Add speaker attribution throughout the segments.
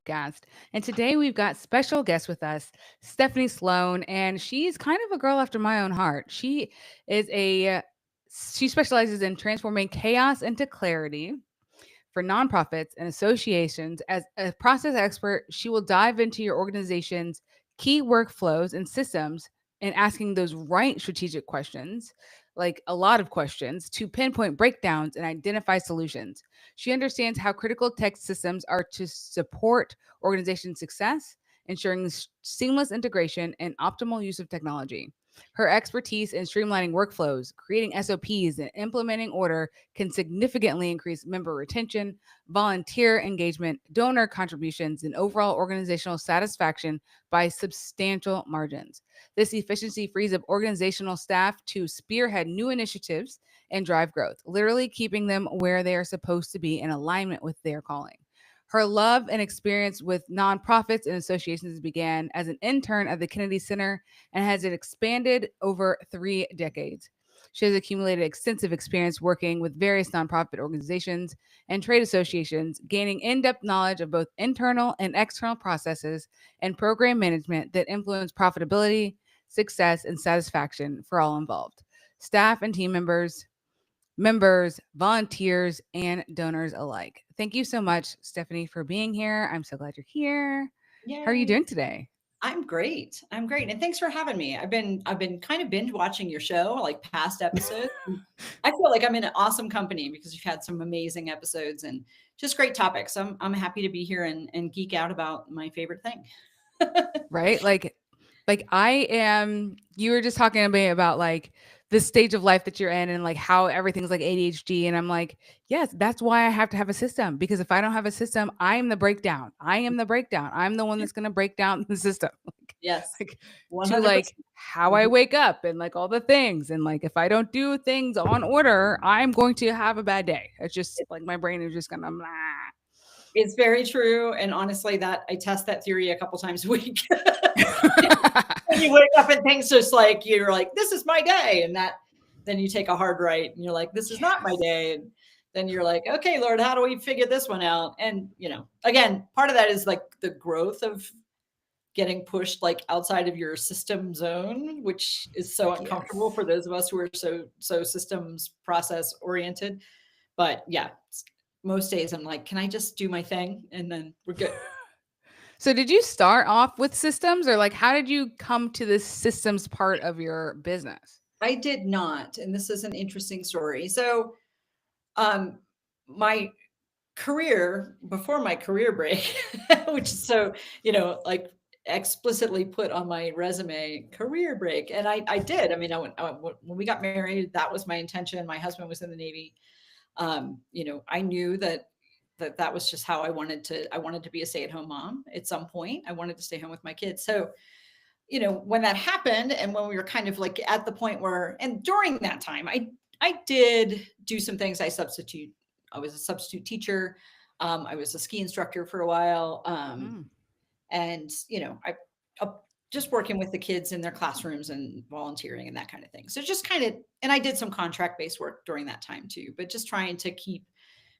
Speaker 1: podcast. And today we've got special guest with us, Stephanie Sloan, and she's kind of a girl after my own heart. Is a she specializes in transforming chaos into clarity for nonprofits and associations. As a process expert, she will dive into your organization's key workflows and systems and asking those right strategic questions, like a lot of questions, to pinpoint breakdowns and identify solutions. She understands how critical tech systems are to support organization success, ensuring seamless integration and optimal use of technology. Her expertise in streamlining workflows, creating SOPs, and implementing order can significantly increase member retention, volunteer engagement, donor contributions, and overall organizational satisfaction by substantial margins. This efficiency frees up organizational staff to spearhead new initiatives and drive growth, literally keeping them where they are supposed to be in alignment with their calling. Her love and experience with nonprofits and associations began as an intern at the Kennedy Center and has expanded over 3 decades. She has accumulated extensive experience working with various nonprofit organizations and trade associations, gaining in depth knowledge of both internal and external processes and program management that influence profitability, success, and satisfaction for all involved staff and team members, volunteers, and donors alike. Thank you so much, Stephanie, for being here. I'm so glad you're here. How are you
Speaker 2: Yay.
Speaker 1: doing today?
Speaker 2: I'm great. I'm great. And thanks for having me. I've been kind of binge watching your show, like past episodes. And I feel like I'm in an awesome company because you've had some amazing episodes and just great topics. I'm happy to be here and geek out about my favorite thing.
Speaker 1: Right? Like I am you were just talking to me about like the stage of life that you're in and like how everything's like ADHD and I'm like, yes, that's why I have to have a system because if I don't have a system, I'm the breakdown. I am the breakdown. I'm the one
Speaker 2: Yeah.
Speaker 1: that's going to break down the system.
Speaker 2: Yes.
Speaker 1: Like to like
Speaker 2: 100%.
Speaker 1: how I
Speaker 2: Mhm.
Speaker 1: wake up and like all the things and like if I don't do things on order, I'm going to have a bad day. It's just like my brain is just going to
Speaker 2: It's very true. And honestly, that I test that theory a couple times a week. And you wake up and things just like you're like, this is my day. And that then you take a hard right and you're like, this is not my
Speaker 1: Yes.
Speaker 2: day. And then you're like, okay, Lord, how do we figure this one out? And again, part of that is like the growth of getting pushed like outside of your system zone, which is so uncomfortable
Speaker 1: Yes.
Speaker 2: for those of us who are so systems process oriented. But yeah, most days I'm like, can I just do my thing? And then we're good.
Speaker 1: So did you start off with systems or like how did you come to this systems part of your business?
Speaker 2: I did not. And this is an interesting story. So um my career before my career break, which is so, like explicitly put on my resume, career break. And I did. I mean, when we got married, that was my intention. My husband was in the Navy. I knew that was just how I wanted to be a stay-at-home mom at some point. I wanted to stay home with my kids. So, when that happened and when we were kind of like at the point where, and during that time, I did do some things. I was a substitute teacher. I was a ski instructor for a while.
Speaker 1: Mm.
Speaker 2: And, uh, just working with the kids in their classrooms and volunteering and that kind of thing. So just kind of, and I did some contract based work during that time too, but just trying to keep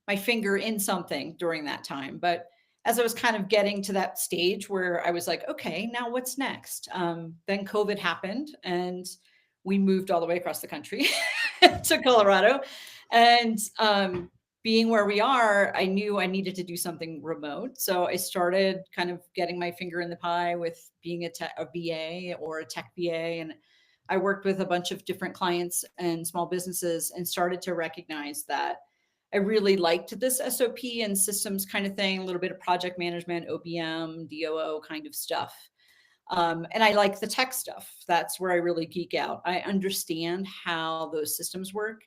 Speaker 2: my finger in something during that time. But as I was kind of getting to that stage where I was like, okay, now what's next? Then COVID happened and we moved all the way across the country to Colorado. And being where we are, I knew I needed to do something remote. So I started kind of getting my finger in the pie with being a VA or a tech VA. And I worked with a bunch of different clients and small businesses and started to recognize that I really liked this SOP and systems kind of thing, a little bit of project management, OBM, DOO kind of stuff. And I like the tech stuff. That's where I really geek out. I understand how those systems work.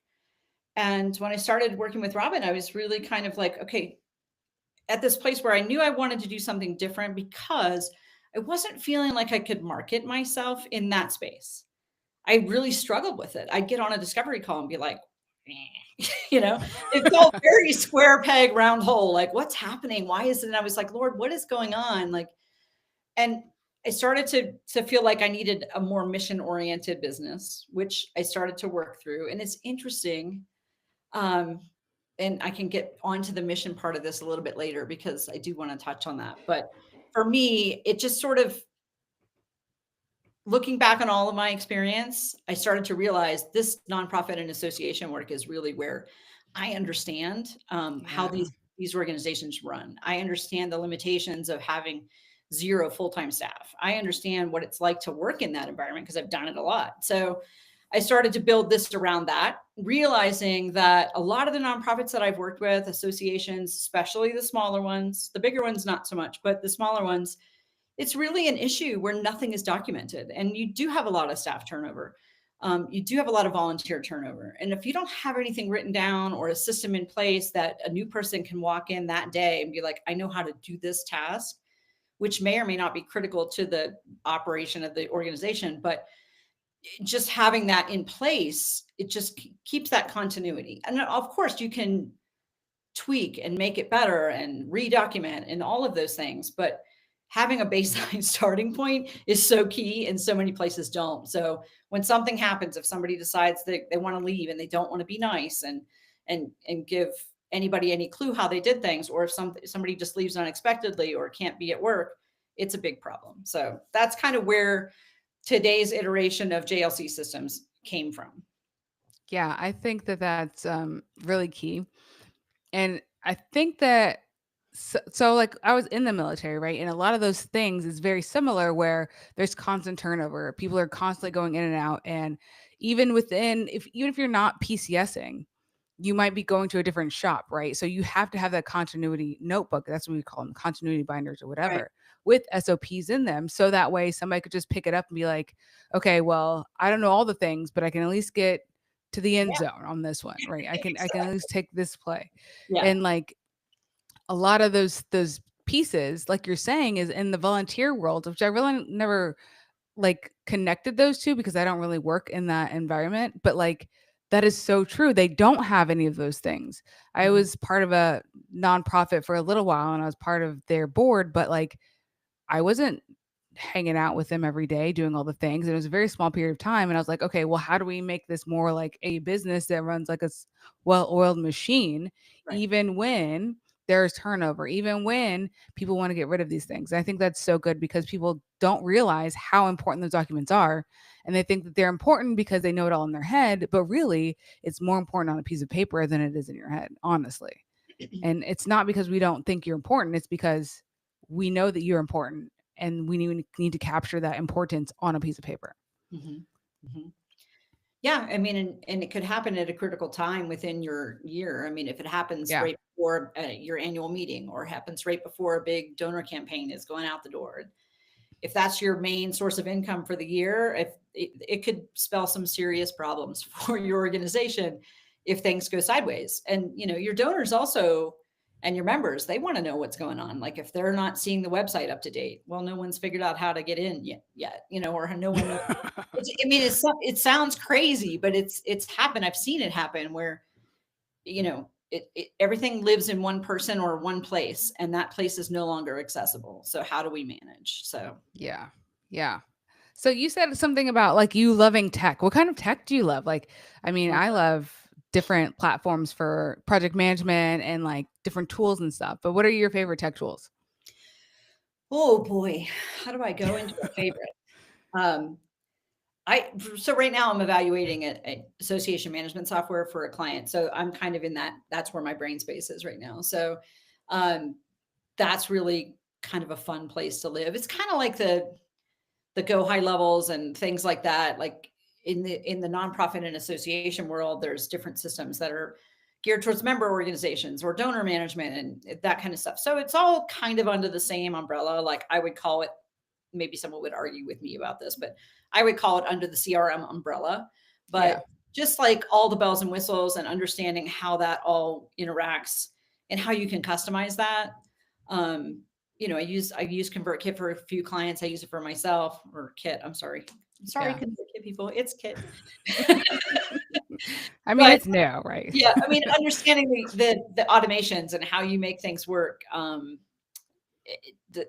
Speaker 2: And when I started working with Robin, I was really kind of like, okay, at this place where I knew I wanted to do something different because I wasn't feeling like I could market myself in that space. I really struggled with it. I'd get on a discovery call and be like, you know, it felt very square peg, round hole. Like, what's happening? Why is it? And I was like, Lord, what is going on? Like, and I started to feel like I needed a more mission oriented business, which I started to work through. And it's interesting. Um, and I can get onto the mission part of this a little bit later because I do want to touch on that. But for me, it just sort of, looking back on all of my experience, I started to realize this nonprofit and association work is really where I understand how
Speaker 1: Yeah.
Speaker 2: these organizations run. I understand the limitations of having zero full-time staff. I understand what it's like to work in that environment because I've done it a lot. So I started to build this around that, realizing that a lot of the nonprofits that I've worked with, associations, especially the smaller ones, the bigger ones, not so much, but the smaller ones, it's really an issue where nothing is documented. And you do have a lot of staff turnover. You do have a lot of volunteer turnover. And if you don't have anything written down or a system in place that a new person can walk in that day and be like, I know how to do this task, which may or may not be critical to the operation of the organization, but just having that in place, it just keeps that continuity. And of course, you can tweak and make it better and redocument and all of those things. But having a baseline starting point is so key, and so many places don't. So when something happens, if somebody decides that they want to leave and they don't want to be nice and give anybody any clue how they did things, or if somebody just leaves unexpectedly or can't be at work, it's a big problem. So that's kind of where today's iteration of JLC systems came from.
Speaker 1: Yeah, I think that that's really key. And I think that so like I was in the military, right? And a lot of those things is very similar where there's constant turnover. People are constantly going in and out. And even within, if even if you're not PCSing, you might be going to a different shop, right? So you have to have that continuity notebook. That's what we call them, continuity binders or
Speaker 2: Right.
Speaker 1: whatever, with SOPs in them. So that way somebody could just pick it up and be like, okay, well, I don't know all the things, but I can at least get to the end
Speaker 2: Yeah.
Speaker 1: zone on this one, right? I can at
Speaker 2: Exactly.
Speaker 1: least take this play.
Speaker 2: Yeah.
Speaker 1: And like a lot of those pieces, like you're saying, is in the volunteer world, which I really never like connected those two because I don't really work in that environment. But like that is so true. They don't have any of those things. I
Speaker 2: Mhm.
Speaker 1: was part of a nonprofit for a little while and I was part of their board, but like I wasn't hanging out with them every day doing all the things. And it was a very small period of time. And I was like, okay, well, how do we make this more like a business that runs like a well-oiled machine,
Speaker 2: Right.
Speaker 1: even when there's turnover, even when people want to get rid of these things? I think that's so good because people don't realize how important those documents are. And they think that they're important because they know it all in their head. But really, it's more important on a piece of paper than it is in your head, honestly. And it's not because we don't think you're important, it's because we know that you're important and we need to capture that importance on a piece of paper.
Speaker 2: Mhm. Mhm. Yeah, I mean, and it could happen at a critical time within your year. I mean, if it happens
Speaker 1: Yeah.
Speaker 2: right before your annual meeting or happens right before a big donor campaign is going out the door, if that's your main source of income for the year, if it could spell some serious problems for your organization if things go sideways. And your donors also, and your members, they want to know what's going on. Like if they're not seeing the website up to date, well, no one's figured out how to get in yet, or no one knows. I mean, it sounds crazy, but it's happened. I've seen it happen where everything lives in one person or one place, and that place is no longer accessible. So how do we manage? So
Speaker 1: Yeah. Yeah. So you said something about like you loving tech. What kind of tech do you love? Like, I mean, I love different platforms for project management and like different tools and stuff. But what are your favorite tech tools?
Speaker 2: oh boy, how do I go into a favorite? Um, I so right now I'm evaluating a association management software for a client. So I'm kind of in that's where my brain space is right now. So um, that's really kind of a fun place to live. It's kind of like the go high levels and things like that. Like in the nonprofit and association world, there's different systems that are geared towards member organizations or donor management and that kind of stuff. So it's all kind of under the same umbrella. Like I would call it, maybe someone would argue with me about this, but I would call it under the CRM umbrella.
Speaker 1: Yeah.
Speaker 2: But just like all the bells and whistles and understanding how that all interacts and how you can customize that. Um, I use ConvertKit for a few clients. I use it for myself, or Kit. I'm sorry. I'm sorry,
Speaker 1: Yeah.
Speaker 2: ConvertKit people. It's Kit.
Speaker 1: I mean,
Speaker 2: But
Speaker 1: it's new, right?
Speaker 2: yeah, I mean, understanding the automations and how you make things work. The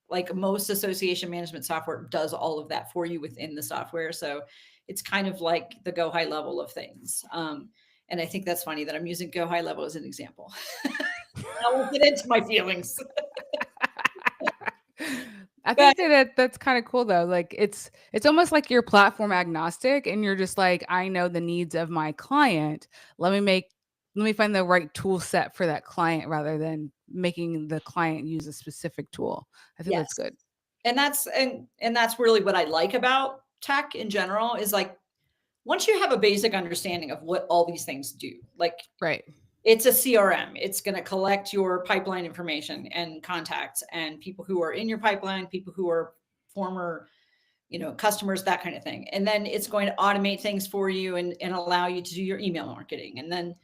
Speaker 2: like most association management software does all of that for you within the software. So it's kind of like the go high level of things. And I think that's funny that I'm using Go High Level as an example. I won't get into my feelings.
Speaker 1: I
Speaker 2: But
Speaker 1: think that's kind of cool though. Like it's almost like you're platform agnostic and you're just like, I know the needs of my client. Let me make let me find the right tool set for that client rather than making the client use a specific tool. I think that's
Speaker 2: yes.
Speaker 1: good.
Speaker 2: And that's really what I like about tech in general is like once you have a basic understanding of what all these things do, like
Speaker 1: Right.
Speaker 2: it's a CRM. It's going to collect your pipeline information and contacts and people who are in your pipeline, people who are former, customers, that kind of thing. And then it's going to automate things for you and allow you to do your email marketing. And then,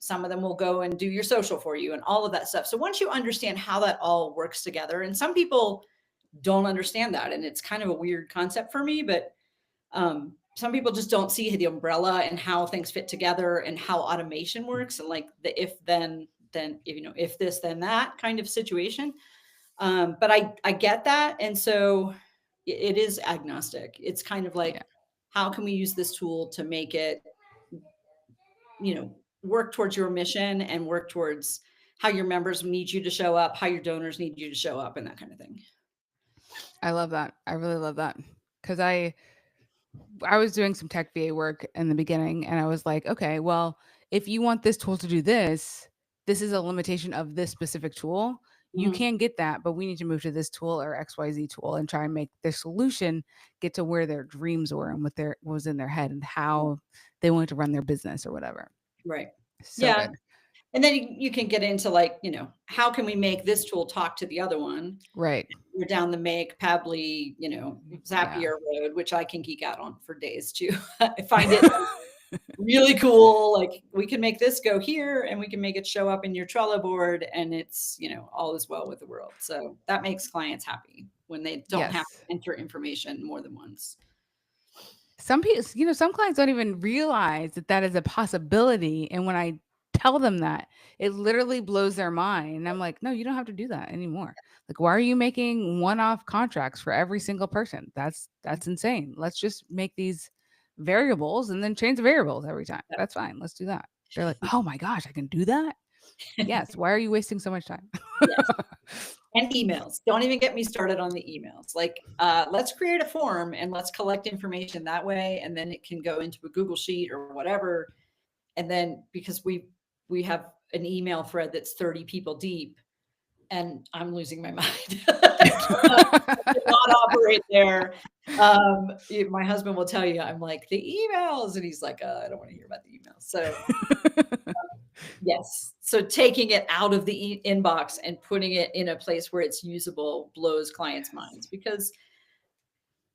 Speaker 2: some of them will go and do your social for you and all of that stuff. So once you understand how that all works together, and some people don't understand that, and it's kind of a weird concept for me, but some people just don't see the umbrella and how things fit together and how automation works and like the if then if this then that kind of situation. But I get that, and so it is agnostic. It's kind of
Speaker 1: Yeah.
Speaker 2: like how can we use this tool to make it work towards your mission and work towards how your members need you to show up, how your donors need you to show up, and that kind of thing.
Speaker 1: I love that. I really love that. Cuz I was doing some tech VA work in the beginning and I was like, okay, well, if you want this tool to do this, this is a limitation of this specific tool. You
Speaker 2: Mhm.
Speaker 1: can get that, but we need to move to this tool or XYZ tool and try and make their solution get to where their dreams were and what was in their head and how they wanted to run their business or whatever.
Speaker 2: Right.
Speaker 1: So
Speaker 2: Yeah.
Speaker 1: good.
Speaker 2: And then you can get into like, how can we make this tool talk to the other one?
Speaker 1: Right.
Speaker 2: We're down the Make, Pabbly,
Speaker 1: Yeah.
Speaker 2: Zapier road, which I can geek out on for days too. I find it really cool. Like we can make this go here and we can make it show up in your Trello board and it's, all is well with the world. So that makes clients happy when they don't have
Speaker 1: Yes.
Speaker 2: to enter information more than once.
Speaker 1: Some people, some clients don't even realize that that is a possibility. And when I tell them that, it literally blows their mind. And I'm like, no, you don't have to do that anymore. Like, why are you making one-off contracts for every single person? That's insane. Let's just make these variables and then change the variables every time. That's fine. Let's do that. They're like, oh my gosh, I can do that. Yes. Why are you wasting so much time?
Speaker 2: Yes. And emails. Don't even get me started on the emails. Like, let's create a form and let's collect information that way, and then it can go into a Google Sheet or whatever. And then because we have an email thread that's 30 people deep, and I'm losing my mind. I cannot operate there. My husband will tell you, I'm like the emails, and he's like, I don't want to hear about the emails. So yes. So taking it out of the inbox and putting it in a place where it's usable blows clients' minds because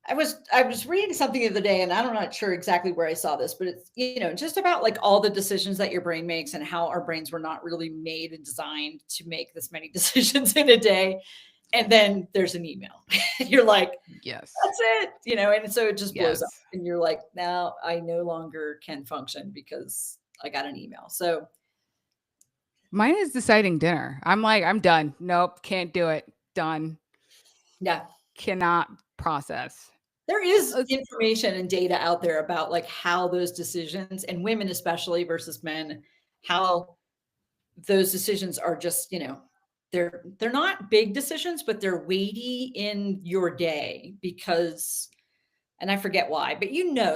Speaker 2: I was reading something the other day and I'm not sure exactly where I saw this, but it's just about like all the decisions that your brain makes and how our brains were not really made and designed to make this many decisions in a day. And then there's an email. You're like,
Speaker 1: Yes.
Speaker 2: that's it, and so it just blows up
Speaker 1: Yes.
Speaker 2: and you're like, now I no longer can function because I got an email. So
Speaker 1: Mine is deciding dinner. I'm like, I'm done. Nope, can't do it. Done.
Speaker 2: yeah.
Speaker 1: Cannot process.
Speaker 2: There is
Speaker 1: It's
Speaker 2: information and data out there about like how those decisions and women especially versus men, how those decisions are just, they're not big decisions, but they're weighty in your day because and I forget why, but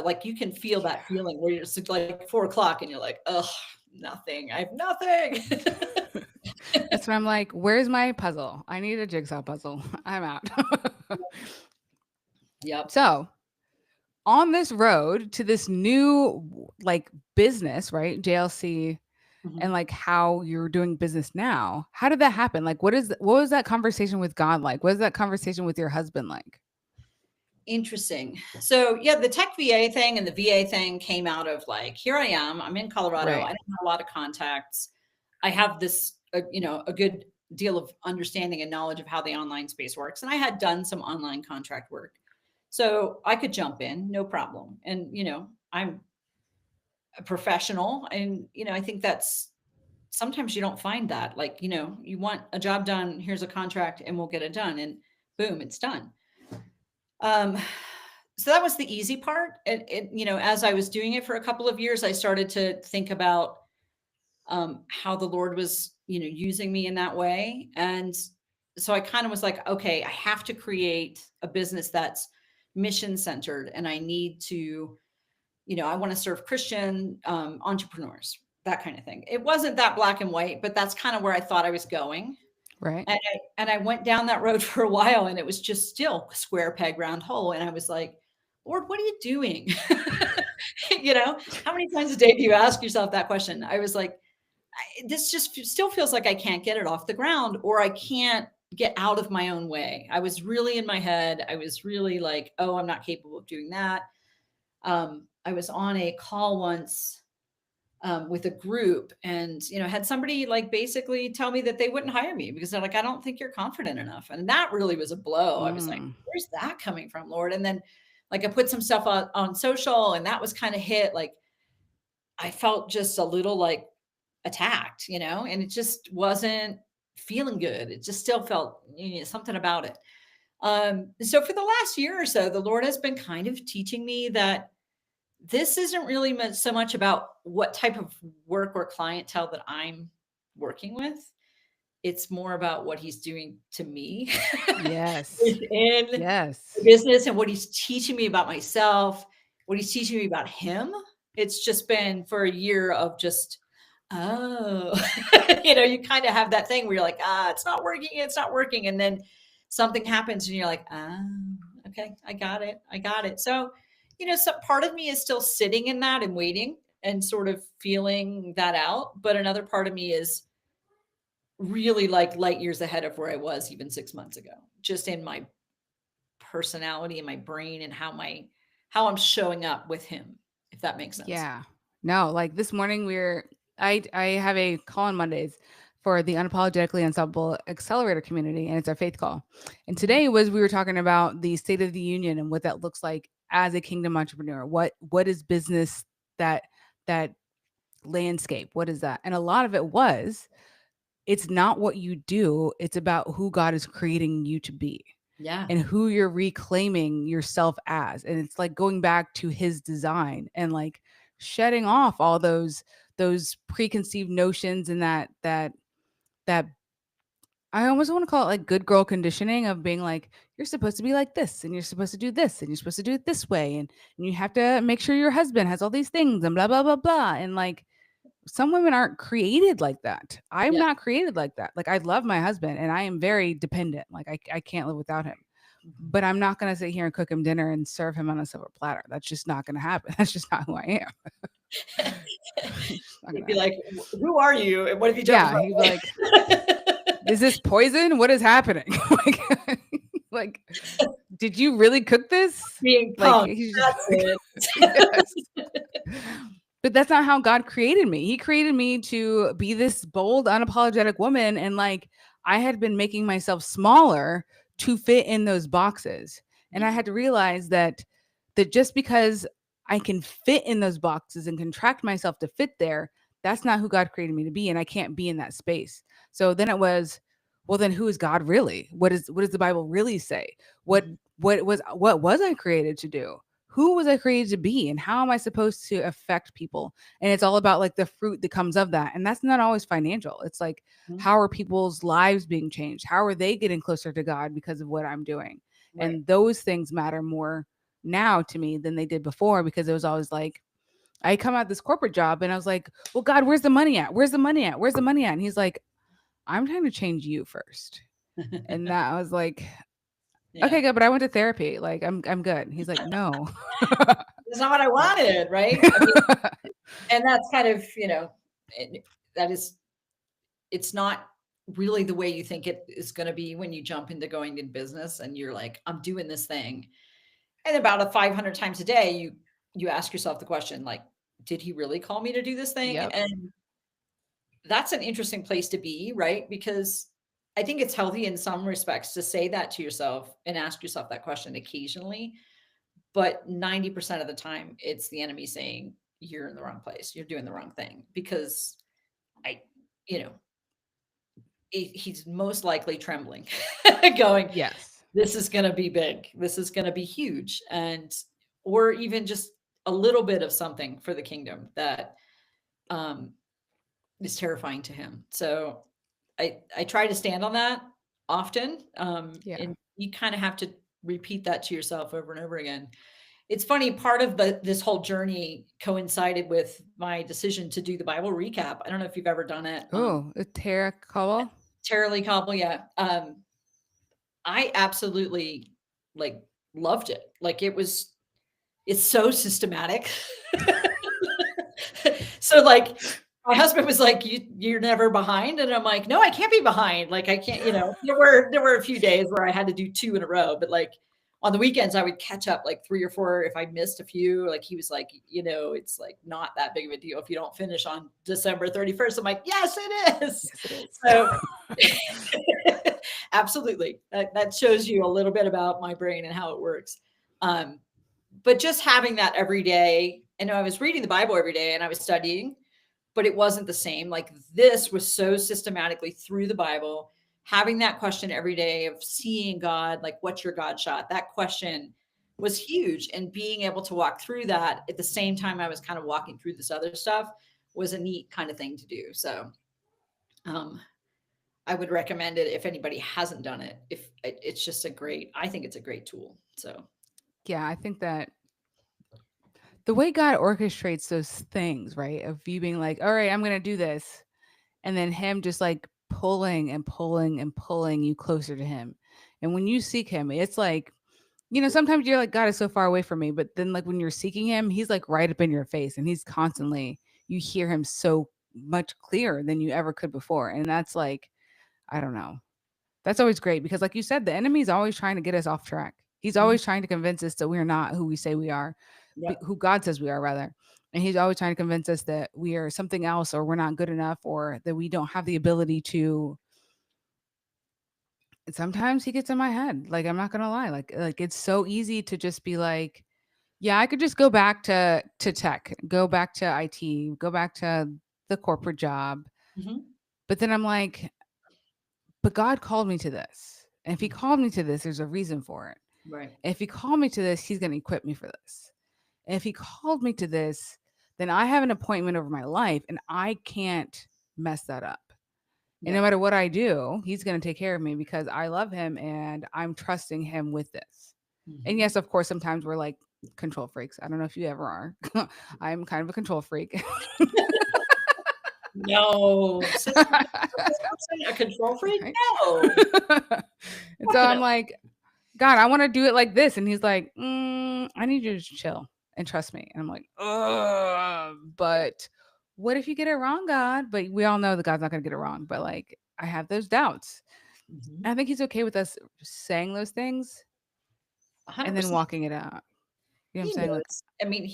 Speaker 2: like you can feel that feeling where you're just like 4 o'clock and you're like, oh, nothing. I have nothing.
Speaker 1: that's when I'm like, where's my puzzle? I need a jigsaw puzzle. I'm out.
Speaker 2: Yep.
Speaker 1: So, on this road to this new like business, right? JLC and
Speaker 2: Mhm.
Speaker 1: like how you're doing business now. How did that happen? Like what was that conversation with God like? What was that conversation with your husband like?
Speaker 2: Interesting. So yeah, the tech VA thing and the VA thing came out of like, here I am, I'm in Colorado. I
Speaker 1: Right.
Speaker 2: don't have a lot of contacts. I have this, a good deal of understanding and knowledge of how the online space works. And I had done some online contract work. So I could jump in, no problem. And, I'm a professional and, I think that's sometimes you don't find that. Like, you want a job done, here's a contract and we'll get it done. And boom, it's done. Um, so that was the easy part. And as I was doing it for a couple of years, I started to think about how the Lord was, using me in that way. And so I kind of was like, okay, I have to create a business that's mission centered, and I need to, I want to serve Christian entrepreneurs, that kind of thing. It wasn't that black and white, but that's kind of where I thought I was going.
Speaker 1: Right.
Speaker 2: And I went down that road for a while, and it was just still square peg round hole. And I was like, Lord, what are you doing? How many times a day do you ask yourself that question? I was like, this just still feels like I can't get it off the ground, or I can't get out of my own way. I was really in my head. I was really like, oh, I'm not capable of doing that. I was on a call once with a group, and had somebody like basically tell me that they wouldn't hire me because they're like, I don't think you're confident enough. And that really was a blow. I was like,
Speaker 1: Mm.
Speaker 2: where's that coming from, Lord? And then like I put some stuff on social, and that was kind of hit. Like I felt just a little like attacked, and it just wasn't feeling good. It just still felt something about it. So for the last year or so, the Lord has been kind of teaching me that this isn't really so much about what type of work or clientele that I'm working with. It's more about what he's doing to me
Speaker 1: Yes.
Speaker 2: within the
Speaker 1: Yes.
Speaker 2: business, and what he's teaching me about myself, what he's teaching me about him. It's just been for a year of just, oh, you kind of have that thing where you're like, it's not working. It's not working. And then something happens and you're like, okay, I got it. I got it. So, so part of me is still sitting in that and waiting and sort of feeling that out. But another part of me is really like light years ahead of where I was even 6 months ago, just in my personality and my brain, and how I'm showing up with him, if that makes sense.
Speaker 1: Yeah. No, like this morning I have a call on Mondays for the Unapologetically Unstoppable Accelerator community, and it's our faith call. And
Speaker 2: Mhm.
Speaker 1: today we were talking about the state of the union and what that looks like as a kingdom entrepreneur. What is business, that landscape? What is that? And a lot of it was, it's not what you do, it's about who God is creating you to be
Speaker 2: Yeah.
Speaker 1: and who you're reclaiming yourself as. And it's like going back to his design and like shedding off all those preconceived notions and that I almost want to call it like good girl conditioning of being like, you're supposed to be like this and you're supposed to do this and you're supposed to do it this way, and you have to make sure your husband has all these things and blah blah blah blah. And like, some women aren't created like that. I'm
Speaker 2: Yeah.
Speaker 1: not created like that. Like, I love my husband and I am very dependent. Like, I can't live without him.
Speaker 2: Mhm.
Speaker 1: But I'm not going to sit here and cook him dinner and serve him on a silver platter. That's just not going to happen. That's just not who I am. It's just not
Speaker 2: He'd
Speaker 1: gonna
Speaker 2: be
Speaker 1: happen.
Speaker 2: like, Who are you? And what have you done with
Speaker 1: Yeah,
Speaker 2: my
Speaker 1: he'd be like,
Speaker 2: life?"
Speaker 1: is this poison? What is happening? Like, did you really cook this?
Speaker 2: Being
Speaker 1: Like,
Speaker 2: punked.
Speaker 1: he's
Speaker 2: That's it.
Speaker 1: yes. But that's not how God created me. He created me to be this bold, unapologetic woman. And like, I had been making myself smaller to fit in those boxes. And I
Speaker 2: Yeah.
Speaker 1: had to realize that just because I can fit in those boxes and contract myself to fit there, that's not who God created me to be. And I can't be in that space. So then it was, well, then who is God really? What does the Bible really say? What
Speaker 2: Mhm.
Speaker 1: what was I created to do? Who was I created to be, and how am I supposed to affect people? And it's all about like the fruit that comes of that. And that's not always financial. It's like,
Speaker 2: Mhm.
Speaker 1: how are people's lives being changed? How are they getting closer to God because of what I'm doing?
Speaker 2: Right.
Speaker 1: And those things matter more now to me than they did before, because it was always like, I come out this corporate job and I was like, well, God, where's the money at? Where's the money at? Where's the money at? And he's like, I'm trying to change you first. And that I was like,
Speaker 2: Yeah.
Speaker 1: okay, good, but I went to therapy. Like, I'm good. He's like, no.
Speaker 2: That's not what I wanted, right? I mean, and that's kind of, that is, it's not really the way you think it is going to be when you jump into going in business and you're like, I'm doing this thing. And about 500 times a day, you ask yourself the question, like, did he really call me to do this thing?
Speaker 1: Yep.
Speaker 2: And that's an interesting place to be, right? Because I think it's healthy in some respects to say that to yourself and ask yourself that question occasionally. But 90% of the time, it's the enemy saying, you're in the wrong place. You're doing the wrong thing, because I, you know, he's most likely trembling, going,
Speaker 1: Yes.
Speaker 2: this is going to be big. This is going to be huge. Or even just a little bit of something for the kingdom that um, is terrifying to him. So I try to stand on that often.
Speaker 1: Yeah.
Speaker 2: And you kind of have to repeat that to yourself over and over again. It's funny, part of this whole journey coincided with my decision to do the Bible recap. I don't know if you've ever done it.
Speaker 1: Oh, a Tara Cobble.
Speaker 2: Tara Lee Cobble, yeah. I absolutely like loved it. Like it's so systematic. So like my husband was like, you're never behind. And I'm like, no, I can't be behind. Like I can't, there were a few days where I had to do 2 in a row, but like on the weekends I would catch up like 3 or 4 if I missed a few. Like he was like, it's like not that big of a deal if you don't finish on December 31st. I'm like, yes, it is.
Speaker 1: Yes, it is.
Speaker 2: So absolutely. That shows you a little bit about my brain and how it works. But just having that every day, and I was reading the Bible every day and I was studying, but it wasn't the same. Like this was so systematically through the Bible, having that question every day of seeing God, like what's your God shot? That question was huge. And being able to walk through that at the same time I was kind of walking through this other stuff was a neat kind of thing to do. So I would recommend it if anybody hasn't done it. If it's just I think it's a great tool. So
Speaker 1: Yeah, I think that the way God orchestrates those things, right? Of you being like, all right, I'm going to do this. And then him just like pulling and pulling and pulling you closer to him. And when you seek him, it's like, sometimes you're like, God is so far away from me. But then, like, when you're seeking him, he's like right up in your face and he's constantly, you hear him so much clearer than you ever could before. And that's like, I don't know. That's always great because, like you said, the enemy's always trying to get us off track. He's always trying to convince us that we're not who we say we are,
Speaker 2: yep.
Speaker 1: who God says we are, rather. And he's always trying to convince us that we are something else or we're not good enough or that we don't have the ability to. Sometimes he gets in my head. Like, I'm not going to lie. Like it's so easy to just be like, yeah, I could just go back to tech, go back to IT, go back to the corporate job.
Speaker 2: Mm-hmm.
Speaker 1: But then I'm like, but God called me to this. And if he called me to this, there's a reason for it.
Speaker 2: Right.
Speaker 1: If he called me to this, he's going to equip me for this. And if he called me to this, then I have an appointment over my life and I can't mess that up. And no
Speaker 2: Yeah.
Speaker 1: matter what I do, he's going to take care of me because I love him and I'm trusting him with this. And yes, of course, sometimes we're like control freaks. I don't know if you ever are. I'm kind of a control freak.
Speaker 2: No. A control freak?
Speaker 1: Right?
Speaker 2: No.
Speaker 1: And so I'm like, God, I want to do it like this. And he's like, I need you to just chill and trust me. And I'm like, but what if you get it wrong, God? But we all know that God's not going to get it wrong. But like, I have those doubts.
Speaker 2: Mm-hmm.
Speaker 1: I think he's okay with us saying those things and then
Speaker 2: 100%.
Speaker 1: walking it out. You know what I'm
Speaker 2: He
Speaker 1: saying? Like,
Speaker 2: knows. I mean,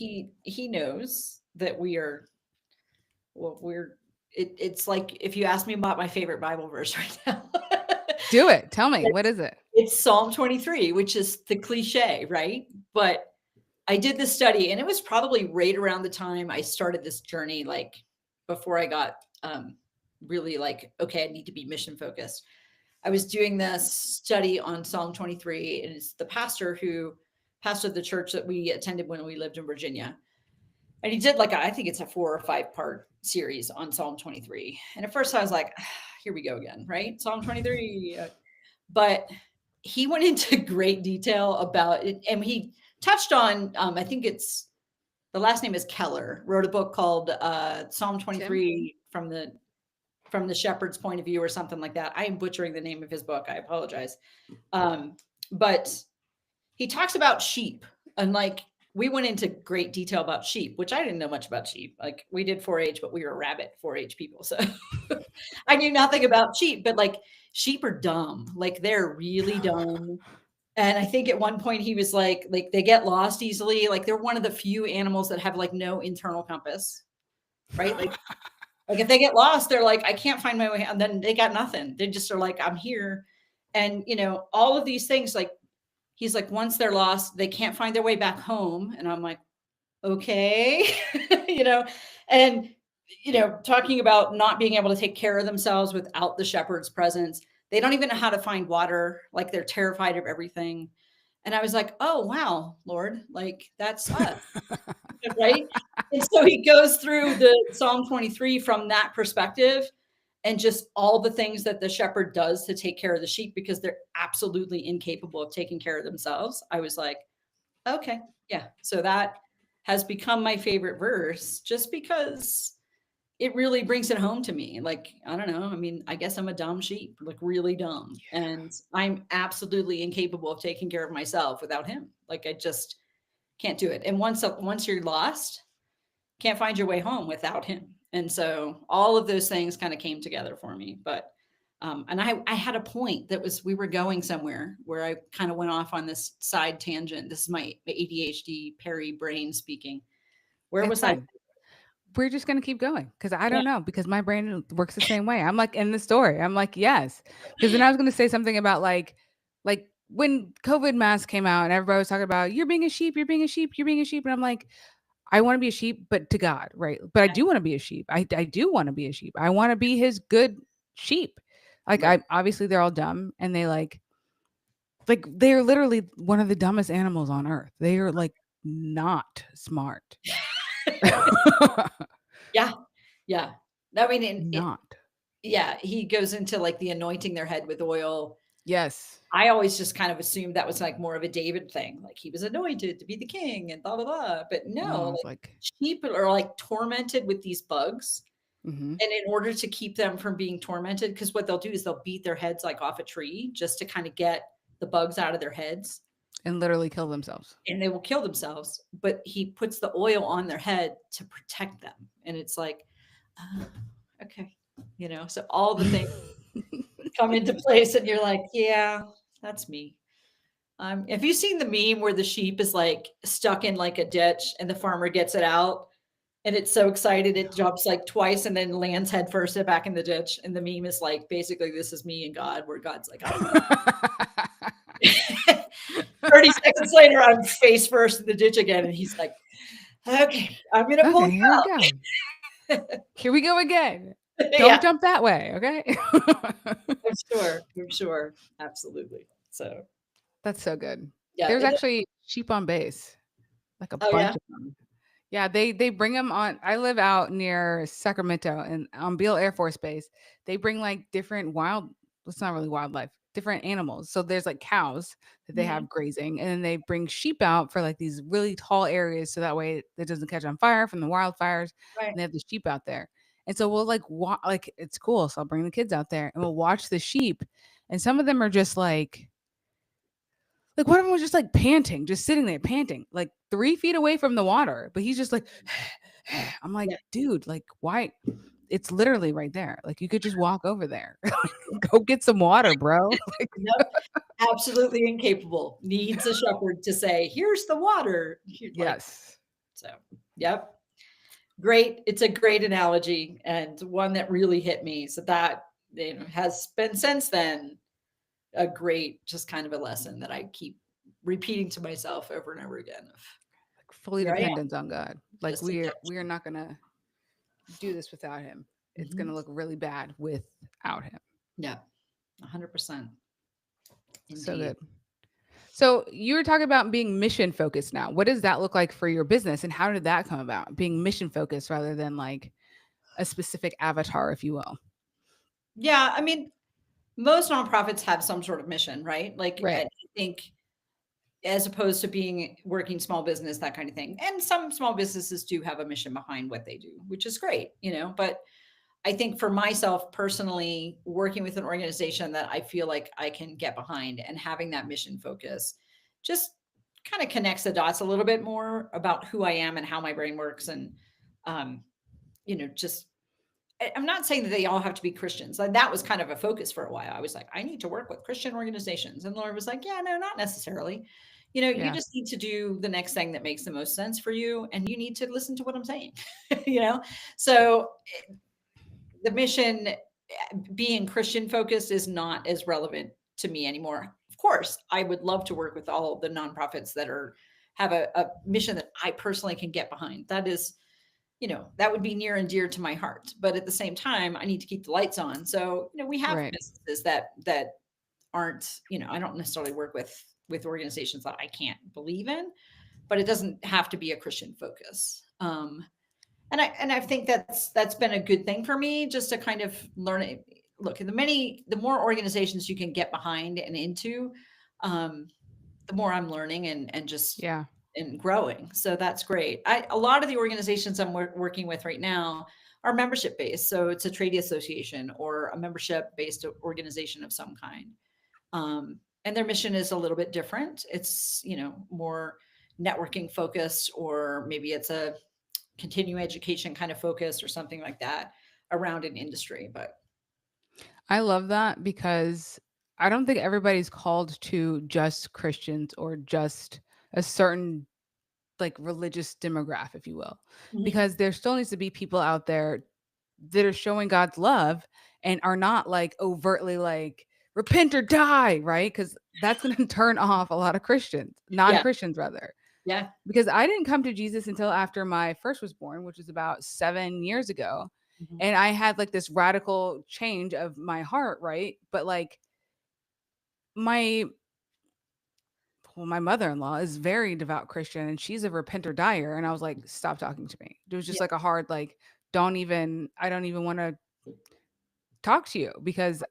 Speaker 2: he knows that it's like if you ask me about my favorite Bible verse right now.
Speaker 1: do it. Tell me, what is it?
Speaker 2: It's Psalm 23, which is the cliche, right? But I did this study and it was probably right around the time I started this journey, like before I got really like, okay, I need to be mission focused. I was doing this study on Psalm 23, and it's the pastor who pastored the church that we attended when we lived in Virginia. And he did I think it's a 4 or 5 part series on Psalm 23. And at first I was like, here we go again, right? Psalm 23. But he went into great detail about it. And he touched on, I think it's the last name is Keller, wrote a book called Psalm 23 from the shepherd's point of view or something like that. I am butchering the name of his book. I apologize. But he talks about sheep and we went into great detail about sheep, which I didn't know much about sheep. Like we did 4-H, but we were rabbit 4-H people. So I knew nothing about sheep, but sheep are dumb. They're really dumb. And I think at one point he was like they get lost easily. They're one of the few animals that have no internal compass, right? If they get lost, they're like, I can't find my way. And then they got nothing. They just are like, I'm here. And, all of these things, he's like, once they're lost, they can't find their way back home. And I'm like, okay, and, talking about not being able to take care of themselves without the shepherd's presence. They don't even know how to find water. Like they're terrified of everything. And I was like, oh, wow, Lord, like that's us, right? And so he goes through the Psalm 23 from that perspective and just all the things that the shepherd does to take care of the sheep because they're absolutely incapable of taking care of themselves. I was like, okay, yeah. So that has become my favorite verse just because it really brings it home to me. Like, I don't know. I mean, I guess I'm a dumb sheep, like really dumb. And I'm absolutely incapable of taking care of myself without him. Like I just can't do it. And once you're lost, can't find your way home without him. And so all of those things kind of came together for me. But and I had a point that was we were going somewhere where I kind of went off on this side tangent. This is my ADHD Perry brain speaking. Where
Speaker 1: It's
Speaker 2: was I?
Speaker 1: fine. We're just gonna keep going because I
Speaker 2: Yeah.
Speaker 1: don't know because my brain works the same way. I'm like in the story. I'm like yes, because then I was gonna say something about like when COVID mask came out and everybody was talking about you're being a sheep, you're being a sheep, you're being a sheep, and I'm like I want to be a sheep, but to God, right? But I do want to be a sheep. I do want to be a sheep. I want to be His good sheep. Like
Speaker 2: Right.
Speaker 1: I obviously they're all dumb and they like they're literally one of the dumbest animals on earth. They are like not smart.
Speaker 2: Yeah. Yeah. I mean,
Speaker 1: Not.
Speaker 2: yeah, he goes into like the anointing their head with oil.
Speaker 1: Yes.
Speaker 2: I always just kind of assumed that was like more of a David thing. Like he was anointed to be the king and blah, blah, blah. But no,
Speaker 1: No,
Speaker 2: like
Speaker 1: it's like
Speaker 2: sheep are like tormented with these bugs.
Speaker 1: mhm.
Speaker 2: And in order to keep them from being tormented, because what they'll do is they'll beat their heads like off a tree just to kind of get the bugs out of their heads
Speaker 1: And literally kill themselves.
Speaker 2: and they will kill themselves. But he puts the oil on their head to protect them. And it's like, uh, okay, so all the things come into place and you're like, yeah, that's me. Have you seen the meme where the sheep is like stuck in like a ditch and the farmer gets it out and it's so excited it jumps like twice and then lands head first back in the ditch? And the meme is like basically this is me and God, where God's like, I don't know. 30 seconds later, I'm face first in the ditch again, and he's like, okay, I'm gonna pull
Speaker 1: Okay,
Speaker 2: you
Speaker 1: here we
Speaker 2: out.
Speaker 1: go. Here we go again. Don't
Speaker 2: Yeah,
Speaker 1: jump that way, okay?
Speaker 2: I'm sure, absolutely. So
Speaker 1: That's so good.
Speaker 2: yeah,
Speaker 1: There's actually sheep on base, like a
Speaker 2: oh
Speaker 1: bunch
Speaker 2: yeah,
Speaker 1: of them. Yeah, they bring them on. I live out near Sacramento and on Beale Air Force Base. They bring like different wild, it's not really wildlife, different animals. So there's like cows that they
Speaker 2: mhm,
Speaker 1: have grazing, and then they bring sheep out for like these really tall areas so that way it doesn't catch on fire from the wildfires.
Speaker 2: right.
Speaker 1: And they have the sheep out there. And so we'll like it's cool. So I'll bring the kids out there and we'll watch the sheep. And some of them are just like one of them was just like panting, just sitting there panting, like 3 feet away from the water. But he's just like, I'm like,
Speaker 2: Yeah,
Speaker 1: dude, like, why? It's literally right there. Like, you could just walk over there. Go get some water, bro. Like,
Speaker 2: nope, absolutely incapable. Needs a shepherd to say, "Here's the water." Like
Speaker 1: yes.
Speaker 2: so. Yep, great. It's a great analogy and one that really hit me. So that has been since then a great, just kind of a lesson that I keep repeating to myself over and over again. Of
Speaker 1: Like fully
Speaker 2: here I am,
Speaker 1: dependent on God. Like
Speaker 2: just a
Speaker 1: we are not gonna do this without him. It's
Speaker 2: Mhm.
Speaker 1: gonna look really bad without him.
Speaker 2: Yeah, 100%.
Speaker 1: So
Speaker 2: Indeed.
Speaker 1: good. So you were talking about being mission focused now. What does that look like for your business and how did that come about? Being mission focused rather than like a specific avatar, if you will.
Speaker 2: Yeah, I mean, most nonprofits have some sort of mission, right? Like,
Speaker 1: Right.
Speaker 2: I think as opposed to being working small business, that kind of thing. And some small businesses do have a mission behind what they do, which is great. But I think for myself personally, working with an organization that I feel like I can get behind and having that mission focus just kind of connects the dots a little bit more about who I am and how my brain works. And, um, just I'm not saying that they all have to be Christians. Like that was kind of a focus for a while. I was like, I need to work with Christian organizations. And the Lord was like, yeah, no, not necessarily. You
Speaker 1: Yeah.
Speaker 2: just need to do the next thing that makes the most sense for you. And you need to listen to what I'm saying, you know? So the mission being Christian focused is not as relevant to me anymore. Of course, I would love to work with all the nonprofits that have a mission that I personally can get behind. That is that would be near and dear to my heart. But at the same time, I need to keep the lights on. So, we have
Speaker 1: Right.
Speaker 2: businesses that aren't, I don't necessarily work with organizations that I can't believe in, but it doesn't have to be a Christian focus. And I think that's been a good thing for me, just to kind of learn it. Look, the more organizations you can get behind and into, um, the more I'm learning and just
Speaker 1: Yeah.
Speaker 2: and growing. So that's great. A lot of the organizations I'm working with right now are membership based. So it's a trade association or a membership based organization of some kind. And their mission is a little bit different. It's, more networking focused, or maybe it's a continuing education kind of focus or something like that around an industry. But
Speaker 1: I love that because I don't think everybody's called to just Christians or just a certain like religious demographic, if you will,
Speaker 2: Mhm.
Speaker 1: because there still needs to be people out there that are showing God's love and are not like overtly like repent or die, right? Because that's going to turn off a lot of Christians, non
Speaker 2: Yeah,
Speaker 1: Christians rather.
Speaker 2: yeah.
Speaker 1: Because I didn't come to Jesus until after my first was born, which was about 7 years ago.
Speaker 2: Mhm.
Speaker 1: And I had like this radical change of my heart, right? But like my my mother-in-law is very devout Christian and she's a repenter dyer. And I was like, stop talking to me. It was just
Speaker 2: Yeah,
Speaker 1: like a hard, like, I don't even want to talk to you because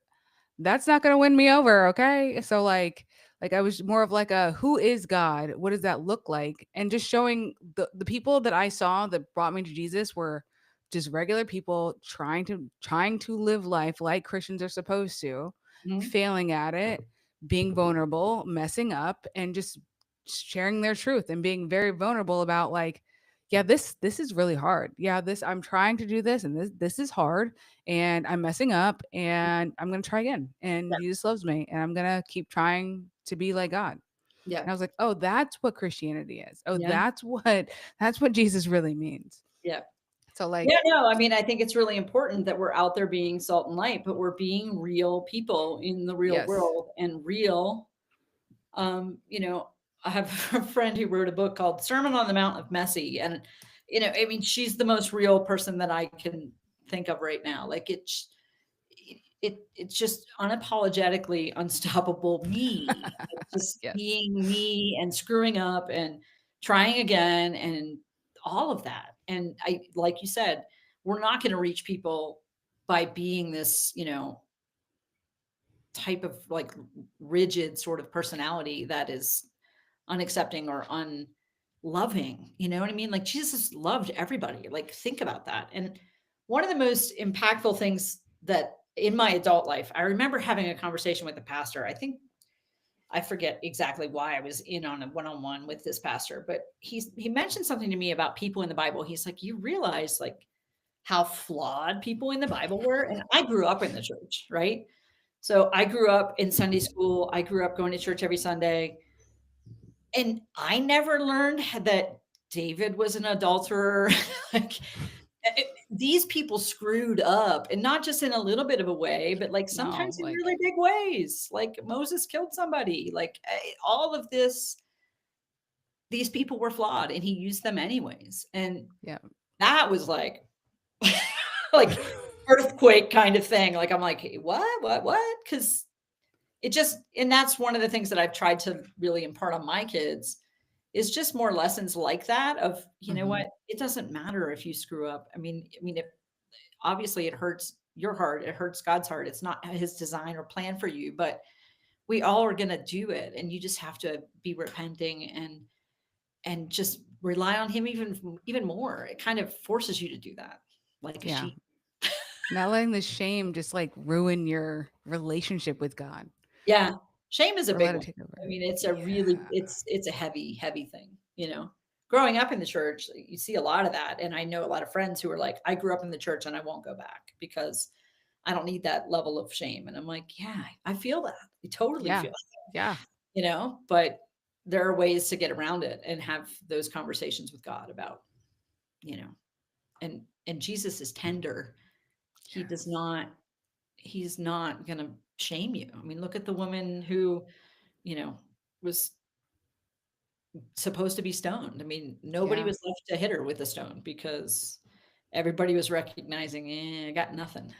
Speaker 1: that's not going to win me over, okay? So like I was more of like a who is God? What does that look like? And just showing the people that I saw that brought me to Jesus were just regular people trying to live life like Christians are supposed to,
Speaker 2: mhm.
Speaker 1: failing at it, being vulnerable, messing up and just sharing their truth and being very vulnerable about like yeah, this is really hard. Yeah, this I'm trying to do this and this is hard and I'm messing up and I'm going to try again. And
Speaker 2: Yeah,
Speaker 1: Jesus loves me and I'm going to keep trying to be like God.
Speaker 2: yeah,
Speaker 1: And I was like, "Oh, that's what Christianity is. Oh,
Speaker 2: yeah,
Speaker 1: that's what Jesus really means."
Speaker 2: yeah.
Speaker 1: So
Speaker 2: Yeah,
Speaker 1: like,
Speaker 2: no, I mean, I think it's really important that we're out there being salt and light, but we're being real people in the real
Speaker 1: yes.
Speaker 2: world. And real, you know, I have a friend who wrote a book called Sermon on the Mount of Messy. And, I mean, she's the most real person that I can think of right now. Like it's just unapologetically unstoppable me. Like just
Speaker 1: Yes.
Speaker 2: being me and screwing up and trying again and all of that. And I like you said, we're not going to reach people by being this, type of like rigid sort of personality that is unaccepting or unloving. You know what I mean? Like Jesus loved everybody. Like think about that. And one of the most impactful things that in my adult life, I remember having a conversation with a pastor. I forget exactly why I was in on a one-on-one with this pastor, but he mentioned something to me about people in the Bible. He's like, you realize like how flawed people in the Bible were. And I grew up in the church, right? So I grew up in Sunday school. I grew up going to church every Sunday. And I never learned that David was an adulterer. Like, these people screwed up, and not just in a little bit of a way, but, like,
Speaker 1: No,
Speaker 2: sometimes in
Speaker 1: like
Speaker 2: really big ways, like Moses killed somebody, like, all of this these people were flawed, and he used them anyways, and
Speaker 1: yeah.
Speaker 2: that was like like, earthquake kind of thing, like, I'm like, "Hey, what?" Because it just and that's one of the things that I've tried to really impart on my kids is just more lessons like that of, you know
Speaker 1: Mhm.
Speaker 2: what? It doesn't matter if you screw up. If obviously it hurts your heart, it hurts God's heart. It's not his design or plan for you, but we all are going to do it and you just have to be repenting and just rely on him even more. It kind of forces you to do that like a
Speaker 1: Yeah.
Speaker 2: sheep.
Speaker 1: Not letting the shame just like ruin your relationship with God
Speaker 2: Yeah. Shame is a
Speaker 1: or
Speaker 2: big
Speaker 1: let it
Speaker 2: one.
Speaker 1: take
Speaker 2: I
Speaker 1: over.
Speaker 2: mean, it's a really
Speaker 1: Yeah.
Speaker 2: it's a heavy thing, you know? Growing up in the church, you see a lot of that, and I know a lot of friends who are like, "I grew up in the church and I won't go back because I don't need that level of shame." And I'm like, "Yeah, I feel that. I totally
Speaker 1: Yeah.
Speaker 2: feel that,"
Speaker 1: Yeah.
Speaker 2: But there are ways to get around it and have those conversations with God about, you know, and Jesus is tender. He does
Speaker 1: Yes.
Speaker 2: not he's not gonna shame you. I mean, look at the woman who, you know, was supposed to be stoned. I mean, nobody
Speaker 1: Yeah.
Speaker 2: was left to hit her with a stone because, everybody was recognizing, I got nothing.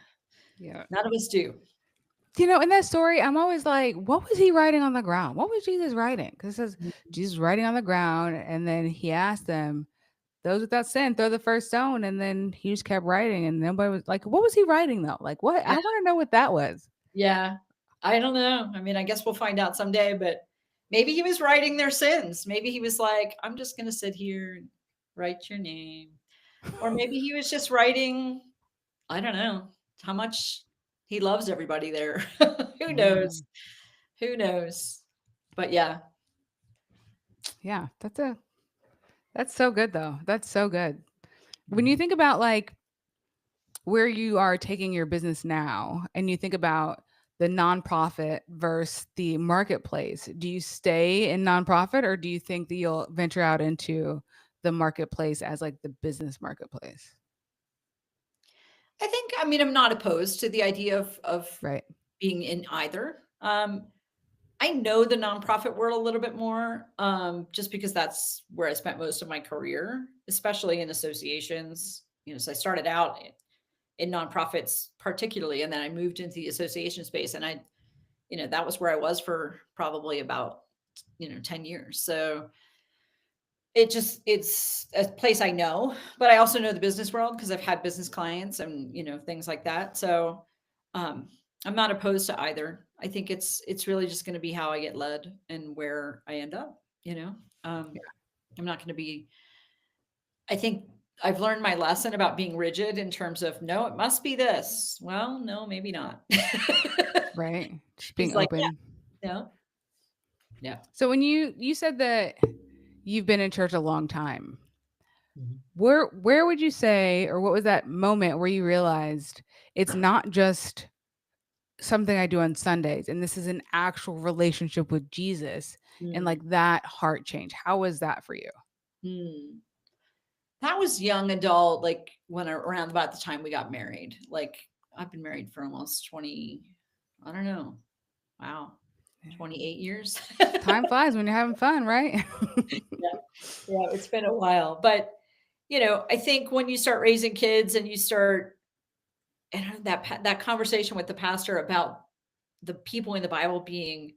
Speaker 1: Yeah.
Speaker 2: None of us do.
Speaker 1: In that story, I'm always like, what was he writing on the ground? What was Jesus writing? Because it says Jesus writing on the ground, and then he asked them, those without sin, throw the first stone, and then he just kept writing, and nobody was like, what was he writing though? Like, what?
Speaker 2: Yeah.
Speaker 1: I want to know what that was.
Speaker 2: Yeah. I don't know. I mean, I guess we'll find out someday, but maybe he was writing their sins. Maybe he was like, I'm just going to sit here and write your name. Or maybe he was just writing, I don't know, how much he loves everybody there. Who
Speaker 1: Yeah,
Speaker 2: knows? Who knows? But yeah.
Speaker 1: yeah, that's so good though. That's so good. When you
Speaker 2: Mhm.
Speaker 1: think about like where you are taking your business now and you think about the nonprofit versus the marketplace, do you stay in nonprofit or do you think that you'll venture out into the marketplace as like the business marketplace?
Speaker 2: I think, I mean, I'm not opposed to the idea of
Speaker 1: Right.
Speaker 2: being in either. I know the nonprofit world a little bit more, just because that's where I spent most of my career, especially in associations. So I started out in nonprofits particularly, and then I moved into the association space, and that was where I was for probably about 10 years. So it's a place I know, but I also know the business world because I've had business clients and things like that. So um, I'm not opposed to either. I think it's really just going to be how I get led and where I end up. Um, I'm not going to be. I think I've learned my lesson about being rigid in terms of no, it must be this. Well, no, maybe not.
Speaker 1: Right. Just being
Speaker 2: Just like
Speaker 1: open.
Speaker 2: yeah, no, yeah.
Speaker 1: So when you said that you've been in church a long time,
Speaker 2: Mhm.
Speaker 1: where would you say or what was that moment where you realized it's not just something I do on Sundays and this is an actual relationship with Jesus and like
Speaker 2: Mm.
Speaker 1: that heart change? How was that for you?
Speaker 2: Mm. That was young adult, like, around about the time we got married. Like, I've been married for almost 20, I don't know. Wow, 28 years?
Speaker 1: Time flies when you're having fun, right?
Speaker 2: Yeah, yeah, it's been a while, but, I think when you start raising kids and you start and that conversation with the pastor about the people in the Bible being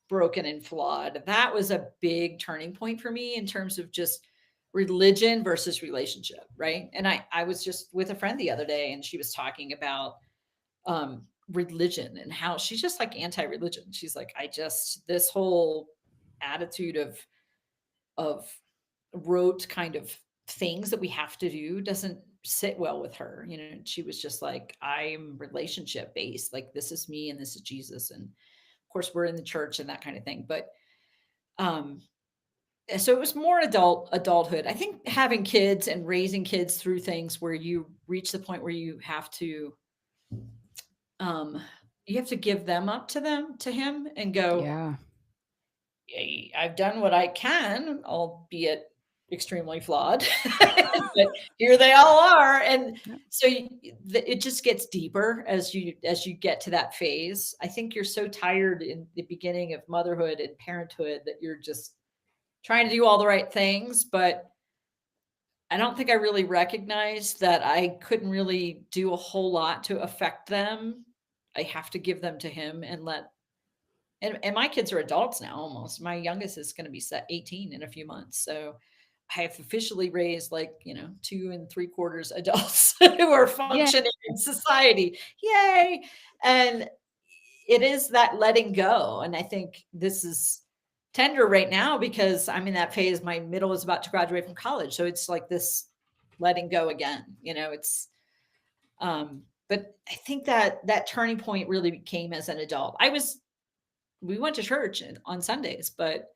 Speaker 2: broken and flawed, that was a big turning point for me in terms of just religion versus relationship, right? And I was just with a friend the other day and she was talking about religion and how she's just like anti-religion. She's like, this whole attitude of rote kind of things that we have to do doesn't sit well with her. She was just like, I'm relationship based. Like, this is me and this is Jesus. And of course, we're in the church and that kind of thing. But um, so it was more adulthood. I think having kids and raising kids through things where you reach the point where um, you have to give them up to him and go,
Speaker 1: Yeah.
Speaker 2: I've done what I can, albeit extremely flawed, but here they all are. And
Speaker 1: Yep.
Speaker 2: so it just gets deeper as you get to that phase. I think you're so tired in the beginning of motherhood and parenthood that you're just trying to do all the right things, but I don't think I really recognized that I couldn't really do a whole lot to affect them. I have to give them to him and and my kids are adults now almost. My youngest is going to be set 18 in a few months. So I have officially raised like, 2 3/4 adults who are
Speaker 1: Yeah.
Speaker 2: functioning in society. Yay. And it is that letting go. And I think this is tender right now because I'm in that phase. My middle is about to graduate from college. So it's like this letting go again. But I think that turning point really came as an adult. We went to church on Sundays, but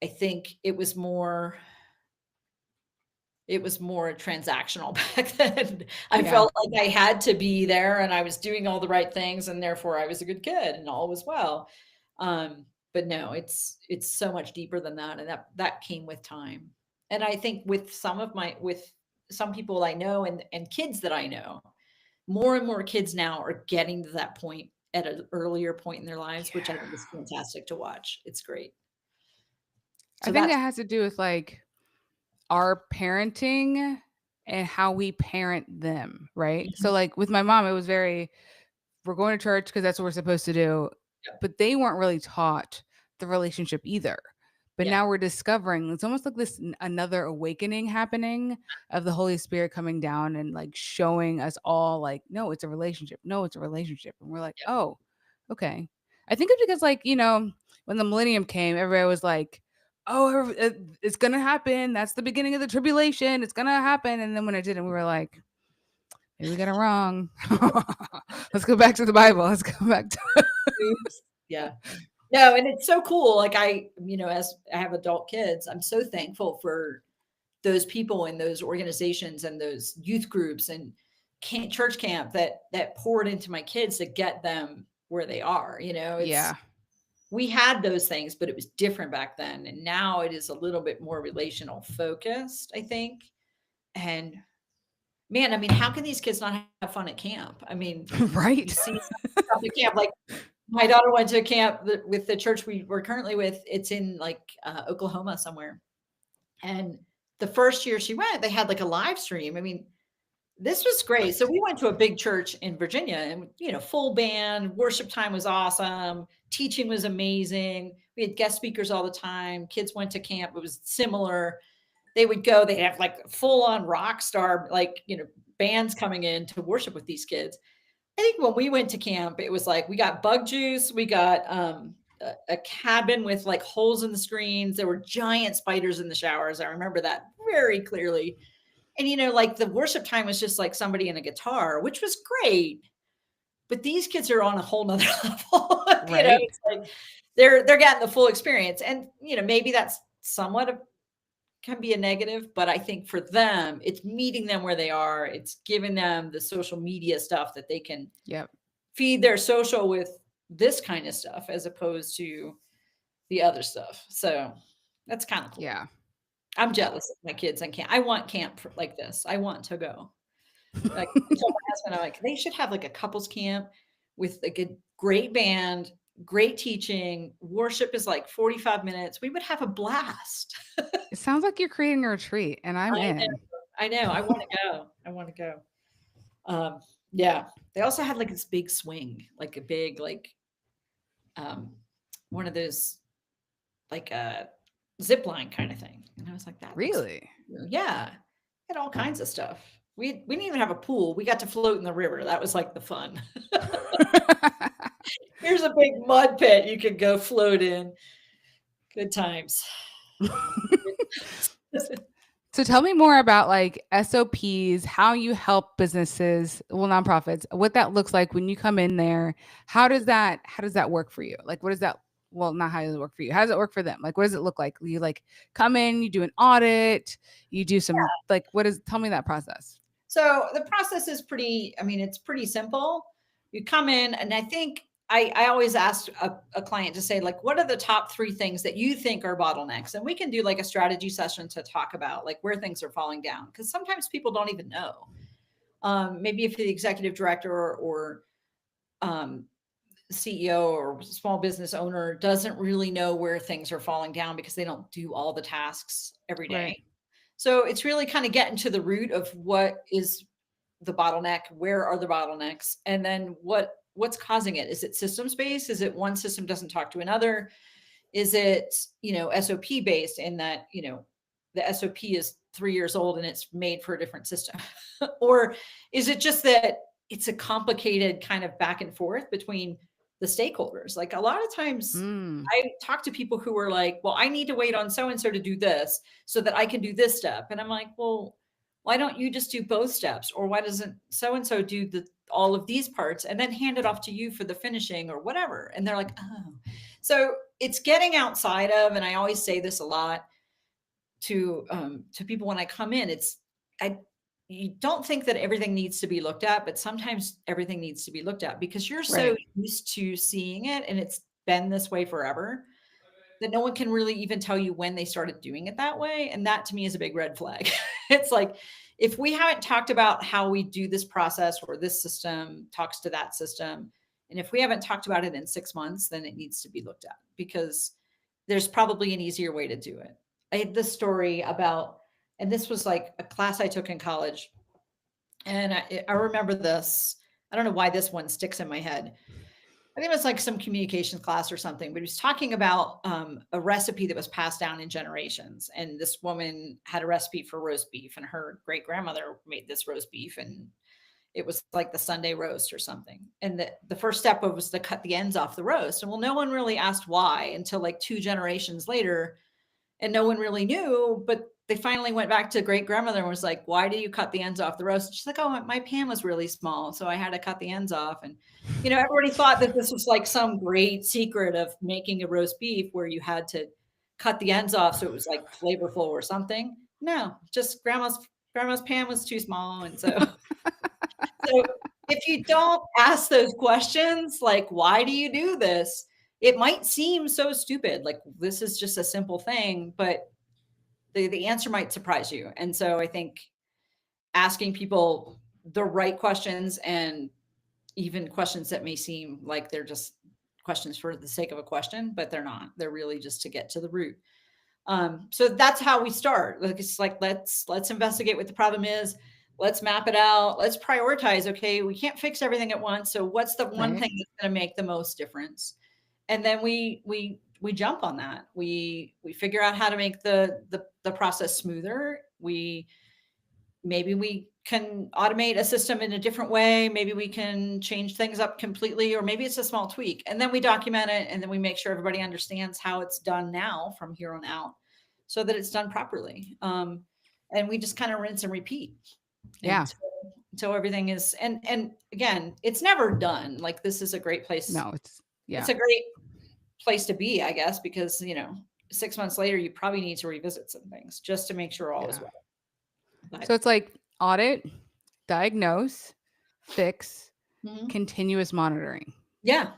Speaker 2: I think it was more transactional back then. I
Speaker 1: Yeah.
Speaker 2: felt like I had to be there and I was doing all the right things and therefore I was a good kid and all was well. But no, it's so much deeper than that, and that came with time. And I think with some people I know and kids that I know, more and more kids now are getting to that point at an earlier point in their lives, which I think is fantastic to watch. It's great.
Speaker 1: I
Speaker 2: So
Speaker 1: think
Speaker 2: that's
Speaker 1: that has to do with like our parenting and how we parent them, right?
Speaker 2: Mhm.
Speaker 1: So like with my mom, it was very, we're going to church because that's what we're supposed to do.
Speaker 2: Yep.
Speaker 1: But they weren't really taught the relationship either. But
Speaker 2: Yeah.
Speaker 1: now we're discovering it's almost like this another awakening happening of the Holy Spirit coming down and like showing us all like, no, it's a relationship. No, it's a relationship. And we're like,
Speaker 2: Yep.
Speaker 1: oh, okay. I think it's because like, when the millennium came, everybody was like, oh, it's going to happen. That's the beginning of the tribulation. It's going to happen. And then when it didn't, we were like, maybe we got it wrong. Let's go back to the Bible. Let's go back to
Speaker 2: Oops. Yeah. No, and it's so cool. Like as I have adult kids, I'm so thankful for those people in those organizations and those youth groups and church camp that poured into my kids to get them where they are.
Speaker 1: yeah.
Speaker 2: We had those things, but it was different back then. And now it is a little bit more relational focused, I think. And man, I mean, how can these kids not have fun at camp? I mean, you
Speaker 1: Right.
Speaker 2: see stuff at camp. Like my daughter went to a camp with the church we were currently with. It's in like Oklahoma somewhere. And the first year she went, they had like a live stream. I mean, this was great. So we went to a big church in Virginia and, full band, worship time was awesome. Teaching was amazing. We had guest speakers all the time. Kids went to camp. It was similar. They would go, they have like full on rock star, like, bands coming in to worship with these kids. I think when we went to camp, it was like we got bug juice, we got a cabin with like holes in the screens. There were giant spiders in the showers. I remember that very clearly. And like the worship time was just like somebody in a guitar, which was great. But these kids are on a whole nother level.
Speaker 1: Right.
Speaker 2: It's like they're getting the full experience. And maybe that's somewhat of can be a negative, but I think for them, it's meeting them where they are. It's giving them the social media stuff that they can
Speaker 1: Yep.
Speaker 2: feed their social with this kind of stuff as opposed to the other stuff. So that's kind of cool.
Speaker 1: Yeah.
Speaker 2: I'm jealous of my kids and camp. I want camp like this. I want to go. Like I told my husband, I'm like, they should have like a couples camp with a good, great band, great teaching. Worship is like 45 minutes. We would have a blast.
Speaker 1: It sounds like you're creating a retreat and I'm
Speaker 2: I know.
Speaker 1: in.
Speaker 2: I know. I want to go. I want to go. Yeah. They also had like this big swing, like a big, like, um, one of those, like a zip line kind of thing. And I was like, that looks,
Speaker 1: Really?
Speaker 2: yeah, had all kinds of stuff. We didn't even have a pool. We got to float in the river. That was like the fun. Here's a big mud pit you could go float in. Good times.
Speaker 1: So tell me more about like SOPs, how you help businesses, well, nonprofits, what that looks like when you come in there. How does that work for you? Like what is that? Well, not how does it work for you? How does it work for them? Like what does it look like? You like come in, you do an audit, you do some like tell me that process.
Speaker 2: So the process is it's pretty simple. You come in, and I think I always ask a client to say, like, what are the top 3 things that you think are bottlenecks? And we can do like a strategy session to talk about like where things are falling down. Because sometimes people don't even know. Maybe if the executive director or um, CEO or small business owner doesn't really know where things are falling down because they don't do all the tasks every day.
Speaker 1: Right.
Speaker 2: So it's really kind of getting to the root of what is the bottleneck, where are the bottlenecks, and then what's causing it? Is it systems based? Is it one system doesn't talk to another? Is it, SOP based in that, the SOP is 3 years old and it's made for a different system? Or is it just that it's a complicated kind of back and forth between the stakeholders? Like a lot of times
Speaker 1: Mm,
Speaker 2: I talk to people who are like, well, I need to wait on so and so to do this so that I can do this step. And I'm like, well, why don't you just do both steps? Or why doesn't so and so do all of these parts and then hand it off to you for the finishing or whatever? And they're like, oh. So it's getting outside of, and I always say this a lot to people when I come in, you don't think that everything needs to be looked at, but sometimes everything needs to be looked at because you're so
Speaker 1: right.
Speaker 2: used to seeing it and it's been this way forever that no one can really even tell you when they started doing it that way. And that to me is a big red flag. It's like, if we haven't talked about how we do this process or this system talks to that system, and if we haven't talked about it in 6 months, then it needs to be looked at because there's probably an easier way to do it. I had this story about And this was like a class I took in college. And I remember this. I don't know why this one sticks in my head. I think it was like some communications class or something, but he was talking about a recipe that was passed down in generations. And this woman had a recipe for roast beef, and her great grandmother made this roast beef, and it was like the Sunday roast or something. And the first step was to cut the ends off the roast. And well, no one really asked why until like 2 generations later, and no one really knew, but they finally went back to great grandmother and was like, why do you cut the ends off the roast? And she's like, oh, my pan was really small, so I had to cut the ends off. And everybody thought that this was like some great secret of making a roast beef where you had to cut the ends off so it was like flavorful or something. No, just grandma's pan was too small. And so if you don't ask those questions, like, why do you do this? It might seem so stupid. Like, this is just a simple thing, but the answer might surprise you. And so I think asking people the right questions, and even questions that may seem like they're just questions for the sake of a question, but they're not. They're really just to get to the root. So that's how we start. Like, it's like, let's investigate what the problem is. Let's map it out. Let's prioritize. Okay, we can't fix everything at once. So what's the one
Speaker 1: Right.
Speaker 2: thing that's going to make the most difference? And then we jump on that. We figure out how to make the process smoother. Maybe we can automate a system in a different way. Maybe we can change things up completely, or maybe it's a small tweak. And then we document it, and then we make sure everybody understands how it's done now from here on out, so that it's done properly. And we just kind of rinse and repeat
Speaker 1: Yeah.
Speaker 2: until everything is. And again, it's never done. Like, this is a great place.
Speaker 1: No,
Speaker 2: It's a great place to be, I guess, because 6 months later, you probably need to revisit some things just to make sure all is well.
Speaker 1: So it's like audit, diagnose, fix,
Speaker 2: Mhm.
Speaker 1: continuous monitoring.
Speaker 2: Yeah.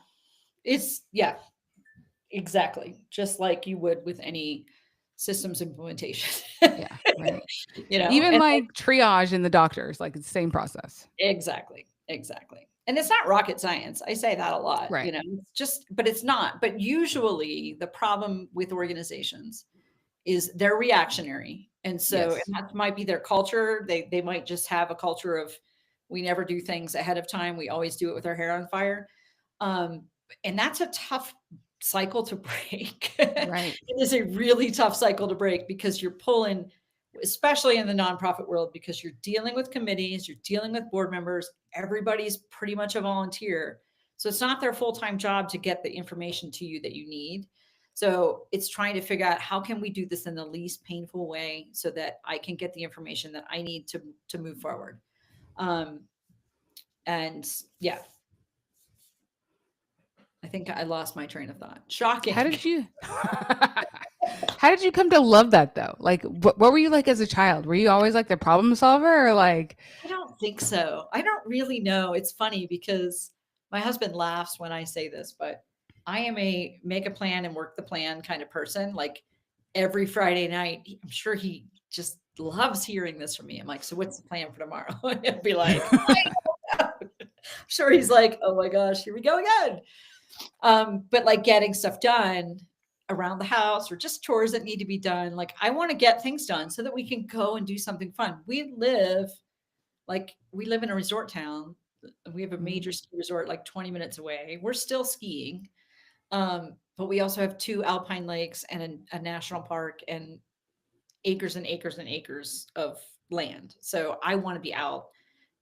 Speaker 2: Exactly. Just like you would with any systems implementation.
Speaker 1: Yeah, right. Even
Speaker 2: And
Speaker 1: like triage in the doctors, like it's the same process.
Speaker 2: exactly. And it's not rocket science. I say that a lot,
Speaker 1: Right.
Speaker 2: it's just, but it's not. But usually the problem with organizations is they're reactionary. And so
Speaker 1: Yes.
Speaker 2: and that might be their culture. They might just have a culture of, we never do things ahead of time. We always do it with our hair on fire. Um, and that's a tough cycle to break.
Speaker 1: Right.
Speaker 2: It is a really tough cycle to break, because you're pulling, especially in the nonprofit world, because you're dealing with committees, you're dealing with board members, everybody's pretty much a volunteer. So it's not their full-time job to get the information to you that you need. So it's trying to figure out, how can we do this in the least painful way so that I can get the information that I need to move forward. And yeah, I think I lost my train of thought. Shocking.
Speaker 1: How did you How did you come to love that though? Like what were you like as a child? Were you always like the problem solver, or like
Speaker 2: I don't think so. I don't really know. It's funny because my husband laughs when I say this, but I am a make a plan and work the plan kind of person. Like, every Friday night, I'm sure he just loves hearing this from me. I'm like, so what's the plan for tomorrow? And he'll be like, I don't know. I'm sure he's like, oh my gosh, here we go again. But like, getting stuff done around the house, or just chores that need to be done. Like, I want to get things done so that we can go and do something fun. We live in a resort town. We have a major ski resort like 20 minutes away. We're still skiing. But we also have 2 alpine lakes and a national park, and acres and acres and acres of land. So I want to be out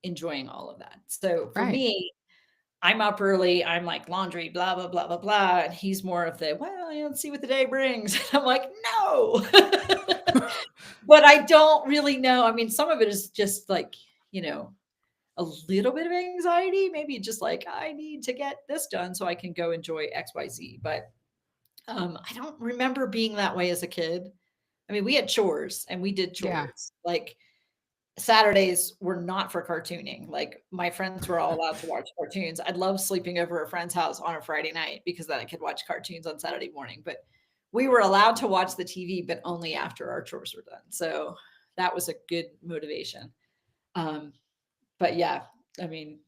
Speaker 2: enjoying all of that. So for
Speaker 1: right.
Speaker 2: me, I'm up early. I'm like, laundry, blah, blah, blah, blah, blah. And he's more of the, well, let's see what the day brings. And I'm like, no. But I don't really know. I mean, some of it is just like, a little bit of anxiety, maybe just like, I need to get this done so I can go enjoy XYZ. But I don't remember being that way as a kid. I mean, we had chores and we did
Speaker 1: Yeah.
Speaker 2: chores. Like, Saturdays were not for cartooning. Like, my friends were all allowed to watch cartoons. I'd love sleeping over a friend's house on a Friday night, because then I could watch cartoons on Saturday morning. But we were allowed to watch the TV, but only after our chores were done. So that was a good motivation. But yeah, I mean,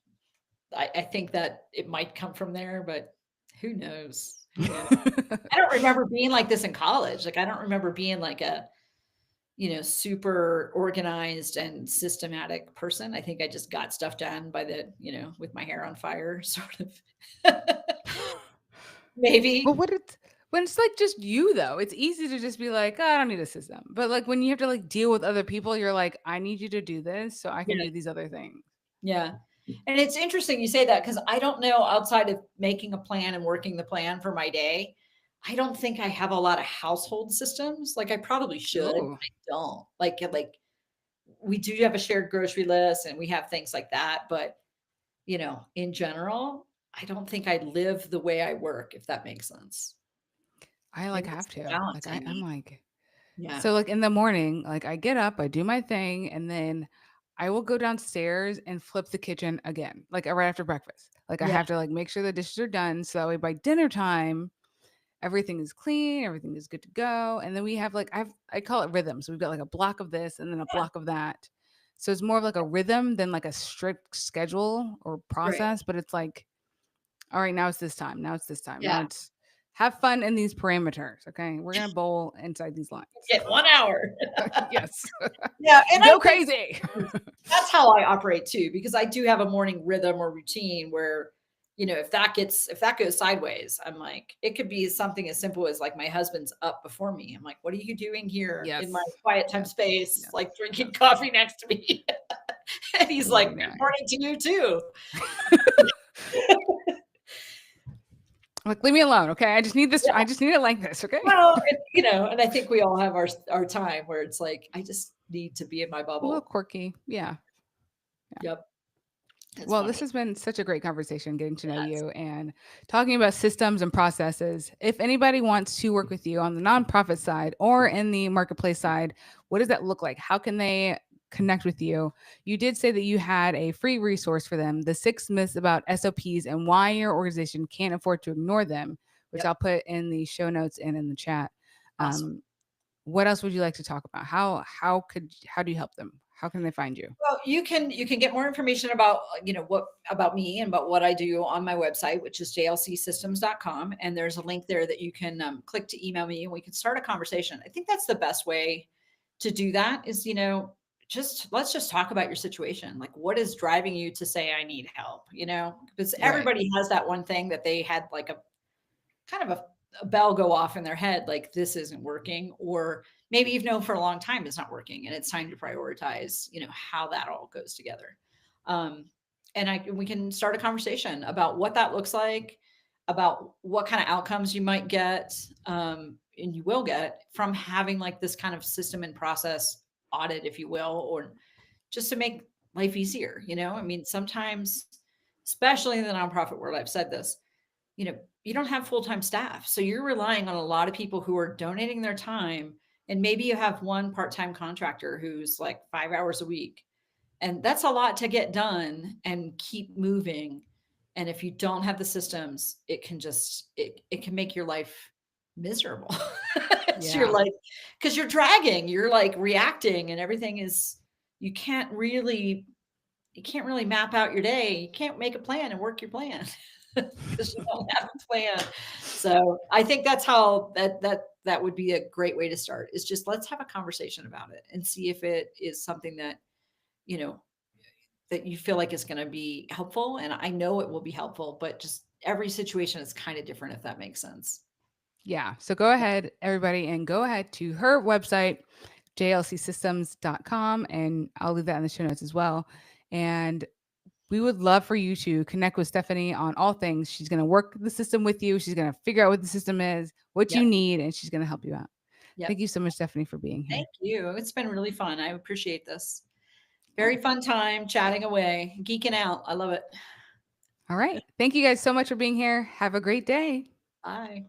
Speaker 2: I think that it might come from there, but who knows? I don't remember being like this in college. Like, I don't remember being like a, super organized and systematic person. I think I just got stuff done with my hair on fire, sort of. Maybe.
Speaker 1: But when it's like just you though, it's easy to just be like, "Oh, I don't need a system." But like when you have to like deal with other people, you're like, "I need you to do this so I can
Speaker 2: Yeah.
Speaker 1: do these other things."
Speaker 2: Yeah. And it's interesting you say that because I don't know outside of making a plan and working the plan for my day. I don't think I have a lot of household systems. Like I probably should, but
Speaker 1: Ooh.
Speaker 2: I don't. Like we do have a shared grocery list and we have things like that, but in general, I don't think I live the way I work, if that makes sense.
Speaker 1: I like
Speaker 2: Maybe
Speaker 1: have
Speaker 2: it's the
Speaker 1: to.
Speaker 2: balance
Speaker 1: Like
Speaker 2: I
Speaker 1: I'm
Speaker 2: need.
Speaker 1: like
Speaker 2: Yeah.
Speaker 1: so like in the morning, like I get up, I do my thing, and then I will go downstairs and flip the kitchen again, like right after breakfast. Like I
Speaker 2: Yeah.
Speaker 1: have to like make sure the dishes are done so that way by dinner time everything is clean, everything is good to go. And then we have like I call it rhythms. We've got like a block of this and then a
Speaker 2: Yeah.
Speaker 1: block of that. So it's more of like a rhythm than like a strict schedule or
Speaker 2: Right.
Speaker 1: process, but it's like, all right, now it's this time. Now it's this time. Now
Speaker 2: Yeah.
Speaker 1: it's have fun in these parameters. Okay. We're gonna bowl inside these lines.
Speaker 2: Get 1 hour.
Speaker 1: Yes.
Speaker 2: Yeah, and I
Speaker 1: Go
Speaker 2: think
Speaker 1: crazy.
Speaker 2: that's how I operate too, because I do have a morning rhythm or routine where, if that goes sideways, I'm like, it could be something as simple as like my husband's up before me. I'm like, what are you doing here in my
Speaker 1: Yes.
Speaker 2: quiet time
Speaker 1: Yes.
Speaker 2: space,
Speaker 1: Yes.
Speaker 2: like drinking
Speaker 1: Yes.
Speaker 2: coffee next to me? And he's like,
Speaker 1: Very
Speaker 2: good
Speaker 1: nice.
Speaker 2: morning to you too.
Speaker 1: Like, leave me alone. Okay. I just need this. I
Speaker 2: Yeah.
Speaker 1: just need it like this. Okay.
Speaker 2: Well, and I think we all have our time where it's like, I just need to be in my
Speaker 1: A little
Speaker 2: bubble.
Speaker 1: quirky. Yeah.
Speaker 2: Yep. It's
Speaker 1: Well, this
Speaker 2: funny.
Speaker 1: has been such a great conversation getting to know
Speaker 2: Yes.
Speaker 1: you and talking about systems and processes. If anybody wants to work with you on the nonprofit side or in the marketplace side, what does that look like? How can they connect with you? You did say that you had a free resource for them, the 6 myths about SOPs and why your organization can't afford to ignore them, which
Speaker 2: Yep.
Speaker 1: I'll put in the show notes and in the chat.
Speaker 2: Awesome.
Speaker 1: Um, what else would you like to talk about? How do you help them? How can they find you?
Speaker 2: Well, you can get more information about, what about me and about what I do on my website, which is jlcsystems.com. And there's a link there that you can click to email me and we can start a conversation. I think that's the best way to do that is, let's just talk about your situation. Like what is driving you to say I need help, because
Speaker 1: Right.
Speaker 2: everybody has that one thing that they had like a kind of a bell go off in their head, like this isn't working, or maybe you've known for a long time it's not working, and it's time to prioritize, how that all goes together. Um, and we can start a conversation about what that looks like, about what kind of outcomes you might get, and you will get from having like this kind of system and process audit, if you will, or just to make life easier. I mean, sometimes, especially in the nonprofit world, I've said this, you don't have full-time staff. So you're relying on a lot of people who are donating their time. And maybe you have one part-time contractor who's like 5 hours a week. And that's a lot to get done and keep moving. And if you don't have the systems, it can make your life miserable. It's your
Speaker 1: Yeah.
Speaker 2: life because you're like reacting and everything is you can't really map out your day. You can't make a plan and work your plan because you don't have a plan. So I think that's how that would be a great way to start is just let's have a conversation about it and see if it is something that, you know, that you feel like is going to be helpful. And I know it will be helpful, but just every situation is kind of different, if that makes sense.
Speaker 1: Yeah. So go ahead, everybody, and go ahead to her website, jlcsystems.com, and I'll leave that in the show notes as well. And we would love for you to connect with Stephanie on all things. She's going to work the system with you. She's going to figure out what the system is, what you
Speaker 2: Yep.
Speaker 1: need, and she's going to help you out. Thank
Speaker 2: Yep.
Speaker 1: you so much, Stephanie, for being
Speaker 2: Thank
Speaker 1: here.
Speaker 2: you. It's been really fun. I appreciate this.
Speaker 1: Yeah.
Speaker 2: Very fun time chatting away, geeking out. I love it.
Speaker 1: All right. Thank you guys so much for being here. Have a great day.
Speaker 2: Bye.